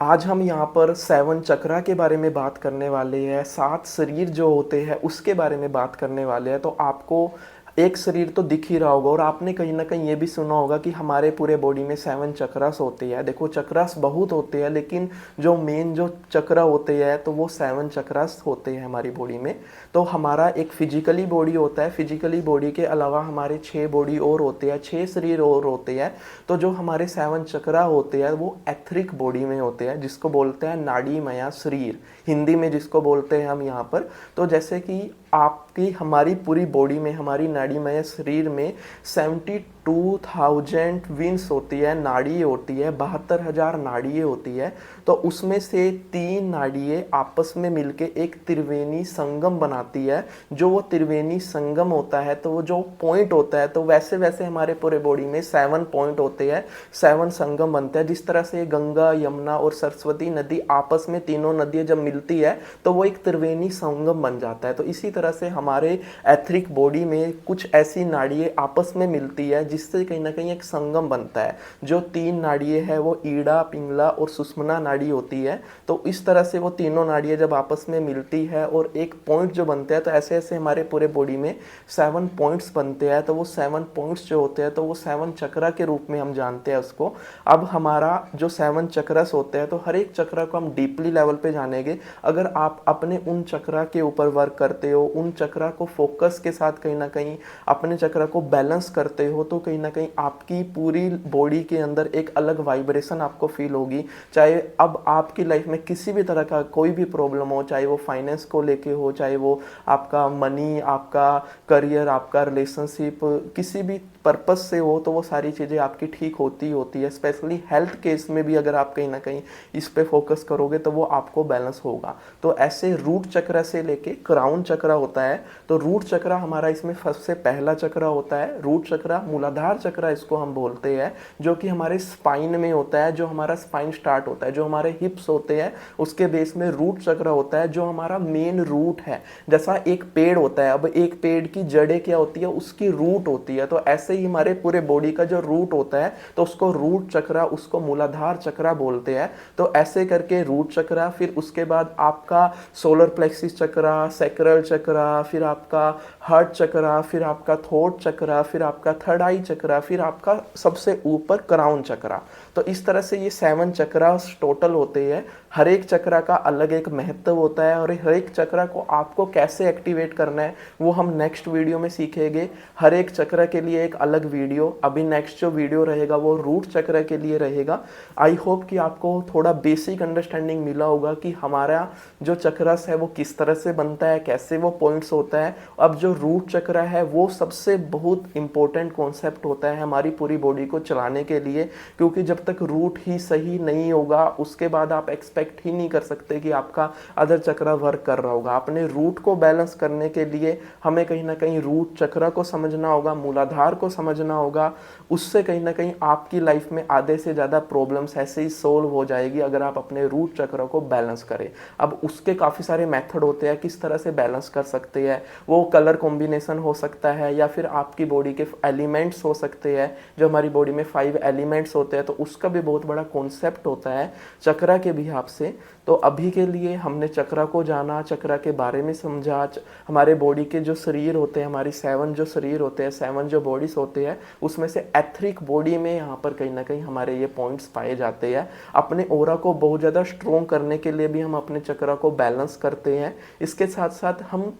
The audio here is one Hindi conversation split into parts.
आज हम यहाँ पर 7 चक्रा के बारे में बात करने वाले हैं। 7 शरीर जो होते हैं उसके बारे में बात करने वाले हैं। तो आपको एक शरीर तो दिख ही रहा होगा और आपने कहीं ना कहीं ये भी सुना होगा कि हमारे पूरे बॉडी में 7 चक्रास होते हैं। देखो चक्रास बहुत होते हैं लेकिन जो मेन जो चक्रा होते हैं तो वो 7 चक्रास होते हैं हमारी बॉडी में। तो हमारा एक फिजिकली बॉडी होता है, फिजिकली बॉडी के अलावा हमारे 6 बॉडी और होते हैं, 6 शरीर और होते हैं। तो जो हमारे 7 चक्रा होते हैं वो एथरिक बॉडी में होते हैं, जिसको बोलते हैं नाड़ीमय शरीर, हिंदी में जिसको बोलते हैं हम यहाँ पर। तो जैसे कि आपकी हमारी पूरी बॉडी में, हमारी नाड़ीमय शरीर में 72,000 विंस होती है, नाड़ी होती है, 72,000 नाड़ियाँ होती है। तो उसमें से 3 नाड़ियाँ आपस में मिलके एक त्रिवेणी संगम बनाती है। जो वो त्रिवेणी संगम होता है तो वो जो पॉइंट होता है, तो वैसे वैसे हमारे पूरे बॉडी में 7 पॉइंट होते हैं, 7 संगम बनते हैं। जिस तरह से गंगा, यमुना और सरस्वती नदी आपस में, तीनों नदियाँ जब मिलती है तो वो एक त्रिवेणी संगम बन जाता है। तो इसी तरह से हमारे एथरिक बॉडी में कुछ ऐसी नाड़ियाँ आपस में मिलती है जिससे कहीं ना कहीं एक संगम बनता है। जो 3 नाड़ियाँ है वो ईड़ा, पिंगला और सुषुम्ना नाड़ी होती है। तो इस तरह से वो तीनों नाड़ियाँ जब आपस में मिलती है और एक पॉइंट जो बनते हैं, तो ऐसे ऐसे हमारे पूरे बॉडी में 7 पॉइंट्स बनते हैं। तो वो 7 पॉइंट्स जो होते हैं तो वो 7 चक्रा के रूप में हम जानते हैं उसको। अब हमारा जो 7 चक्रस होते हैं तो हर एक चक्रा को हम डीपली लेवल पे जानेंगे। अगर आप अपने उन चक्रा के ऊपर वर्क करते हो, उन चक्रा को फोकस के साथ कहीं ना कहीं अपने चक्रा को बैलेंस करते हो, तो कहीं ना कहीं आपकी पूरी बॉडी के अंदर एक अलग वाइब्रेशन आपको फील होगी। चाहे अब आपकी लाइफ में किसी भी तरह का कोई भी प्रॉब्लम हो, चाहे वो फाइनेंस को लेके हो, चाहे वो आपका मनी, आपका करियर, आपका रिलेशनशिप, किसी भी पर्पस से हो, तो वो सारी चीज़ें आपकी ठीक होती है। स्पेशली हेल्थ केस में भी अगर आप कहीं ना कहीं इस पे फोकस करोगे तो वो आपको बैलेंस होगा। तो ऐसे रूट चक्र से लेके क्राउन चक्र होता है। तो रूट चक्र हमारा इसमें सबसे पहला चक्र होता है। रूट चक्र, मूलाधार चक्र इसको हम बोलते हैं, जो कि हमारे स्पाइन में होता है। जो हमारा स्पाइन स्टार्ट होता है, जो हमारे हिप्स होते हैं उसके बेस में रूट चक्र होता है, जो हमारा मेन रूट है। जैसा एक पेड़ होता है, अब एक पेड़ की जड़ें क्या होती है, उसकी रूट होती है। तो ऐसे ही हमारे पूरे बॉडी का जो रूट होता है तो उसको रूट चक्र, उसको मूलाधार चक्र बोलते हैं। तो ऐसे करके रूट चक्र, फिर उसके बाद आपका सोलर प्लेक्सिस चक्र, सैक्रल चक्र, फिर आपका हार्ट चक्र, फिर आपका थॉट चक्र, फिर आपका थर्ड आई चक्र, फिर आपका सबसे ऊपर क्राउन चक्र। तो इस तरह से ये 7 चक्र टोटल होते हैं। हर एक चक्र का अलग एक महत्व होता है और हर एक चक्र को आपको कैसे एक्टिवेट करना है वो हम नेक्स्ट वीडियो में सीखेंगे। हर एक चक्र के लिए एक अलग वीडियो। अभी नेक्स्ट जो वीडियो रहेगा वो रूट चक्र के लिए रहेगा। आई होप कि आपको थोड़ा बेसिक अंडरस्टैंडिंग मिला होगा कि हमारा जो चक्रस है वो किस तरह से बनता है, कैसे वो पॉइंट्स होता है। अब जो रूट चक्र है वो सबसे बहुत इंपॉर्टेंट कॉन्सेप्ट होता है हमारी पूरी बॉडी को चलाने के लिए, क्योंकि जब तक रूट ही सही नहीं होगा उसके बाद आप एक्सपेक्ट ही नहीं कर सकते कि आपका अदर चक्र वर्क कर रहा होगा। अपने रूट को बैलेंस करने के लिए हमें कहीं ना कहीं रूट चक्र को समझना होगा, मूलाधार को समझना होगा। उससे कहीं ना कहीं आपकी लाइफ में आधे से ज़्यादा प्रॉब्लम्स ऐसे ही सोल्व हो जाएगी अगर आप अपने रूट चक्र को बैलेंस करें। अब उसके काफ़ी सारे मेथड होते हैं किस तरह से बैलेंस कर सकते हैं। वो कलर कॉम्बिनेशन हो सकता है या फिर आपकी बॉडी के एलिमेंट्स हो सकते हैं। जो हमारी बॉडी में 5 एलिमेंट्स होते हैं तो उसका भी बहुत बड़ा कॉन्सेप्ट होता है चक्र के भी हिसाब से। तो अभी के लिए हमने चक्र को जाना, चक्र के बारे में समझा। हमारे बॉडी के जो शरीर होते हैं, हमारी 7 जो शरीर होते हैं, 7 जो बॉडीज होते हैं, उसमें से एथरिक बॉडी में यहाँ पर कहीं ना कहीं हमारे ये पॉइंट्स पाए जाते हैं। अपने ऑरा को बहुत ज़्यादा स्ट्रॉन्ग करने के लिए भी हम अपने चक्र को बैलेंस करते हैं। इसके साथ साथ हम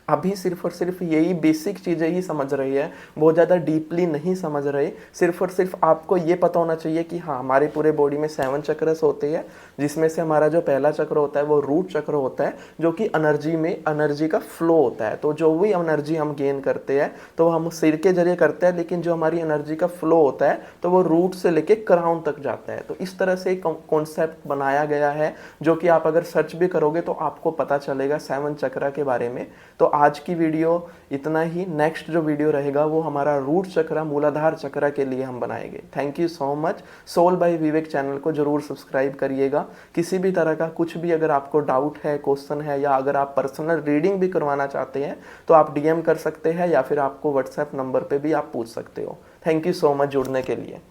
अभी सिर्फ और सिर्फ यही बेसिक चीज़ें ही समझ रही है, बहुत ज़्यादा डीपली नहीं समझ रहे। सिर्फ और सिर्फ आपको ये पता होना चाहिए कि हाँ हमारे पूरे बॉडी में 7 चक्रस होते हैं, जिसमें से हमारा जो पहला चक्र होता है वो रूट चक्र होता है, जो कि एनर्जी में एनर्जी का फ्लो होता है। तो जो भी एनर्जी हम गेन करते हैं तो हम सिर के जरिए करते हैं, लेकिन जो हमारी एनर्जी का फ्लो होता है तो वो रूट से लेके क्राउन तक जाता है। तो इस तरह से एक कॉन्सेप्ट बनाया गया है जो कि आप अगर सर्च भी करोगे तो आपको पता चलेगा 7 चक्र के बारे में। तो आज की वीडियो इतना ही। नेक्स्ट जो वीडियो रहेगा वो हमारा रूट चक्र, मूलाधार चक्र के लिए हम बनाएंगे। Thank you so much. Soul by Vivek channel को जरूर सब्सक्राइब करिएगा। किसी भी तरह का कुछ भी अगर आपको डाउट है, क्वेश्चन है, या अगर आप पर्सनल रीडिंग भी करवाना चाहते हैं तो आप डीएम कर सकते हैं, या फिर आपको व्हाट्सएप नंबर पे भी आप पूछ सकते हो। थैंक यू सो मच जुड़ने के लिए।